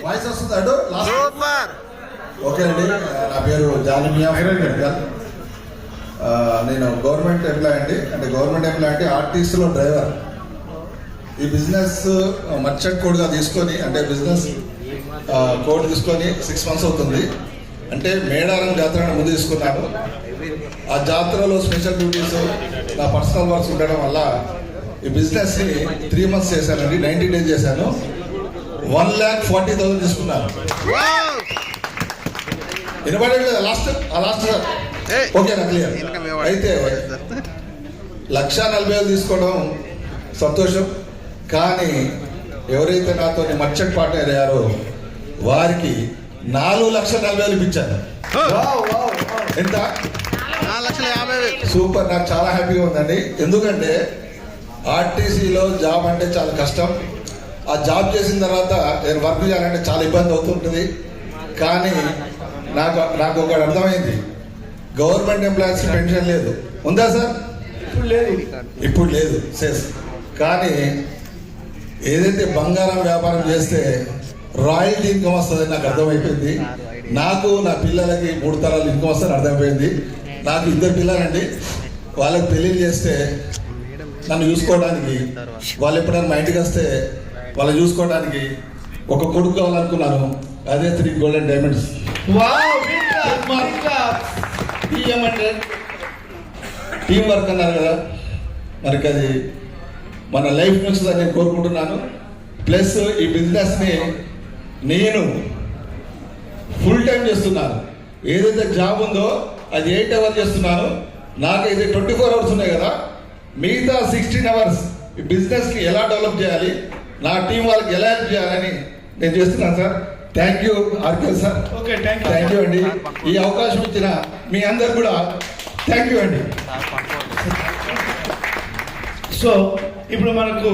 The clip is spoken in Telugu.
వాయిస్ వస్తుంది అడు ఓకే అండి. నా పేరు జాలిమియా. నేను గవర్నమెంట్ ఎంప్లాయ్ అండి. అంటే గవర్నమెంట్ ఎంప్లాయ్ అంటే ఆర్టీసీలో డ్రైవర్. ఈ బిజినెస్ మర్చెంట్ కోడ్గా తీసుకొని, అంటే బిజినెస్ కోడ్ తీసుకొని 6 months అవుతుంది. అంటే మేడారం జాతర ముందు తీసుకున్నాను. ఆ జాతరలో స్పెషల్ డ్యూటీస్, నా పర్సనల్ వర్క్స్ ఉండడం వల్ల ఈ బిజినెస్ని 3 months చేశానండి. 90 days చేశాను. 1,40,000 తీసుకున్నాను. వినపడలేదు లాస్ట్ సార్. ఓకేనా, క్లియర్. అయితే 1,40,000 తీసుకోవడం సంతోషం. కానీ ఎవరైతే నాతో మర్చెంట్ పార్ట్నర్ అయ్యారో వారికి 4,40,000 ఇప్పించాను. ఎంత? 4,50,000. సూపర్. నాకు చాలా హ్యాపీగా ఉందండి. ఎందుకంటే ఆర్టీసీలో జాబ్ అంటే చాలా కష్టం. ఆ జాబ్ చేసిన తర్వాత నేను వర్క్ చేయాలంటే చాలా ఇబ్బంది అవుతుంటుంది. కానీ నాకు ఒకటి అర్థమైంది, గవర్నమెంట్ ఎంప్లాయీస్ పెన్షన్ లేదు. ఉందా సార్? ఇప్పుడు లేదు సెస్. కానీ ఏదైతే బంగారం వ్యాపారం చేస్తే రాయల్టీ ఇన్కమ్ వస్తుందని నాకు అర్థమైపోయింది. నాకు నా పిల్లలకి 3 తరాలు ఇన్కమ్ వస్తుందని అర్థమైపోయింది. నాకు 2 పిల్లలండి. వాళ్ళకి పెళ్ళిళ్ళు చేస్తే నన్ను చూసుకోవడానికి, వాళ్ళు ఎప్పుడైనా మా ఇంటికి వస్తే వాళ్ళు చూసుకోవడానికి ఒక కొడుకు కావాలనుకున్నాను. అదే 3 golden diamonds. టీం వర్క్ అన్నారు కదా, మనకి అది మన లైఫ్ నుంచి నేను కోరుకుంటున్నాను. ప్లస్ ఈ బిజినెస్ని నేను ఫుల్ టైం చేస్తున్నాను. ఏదైతే జాబ్ ఉందో అది 8 hours చేస్తున్నాను. నాకైతే 24 hours ఉన్నాయి కదా, మిగతా 16 hours ఈ బిజినెస్ని ఎలా డెవలప్ చేయాలి, నా టీం వాళ్ళకి ఎలా హెల్ప్ చేయాలని నేను చేస్తున్నాను sir. Thank you RK sir. Okay, thank you అండి. ఈ అవకాశం ఇచ్చిన మీ అందరు కూడా థ్యాంక్ యూ అండి. సో ఇప్పుడు మనకు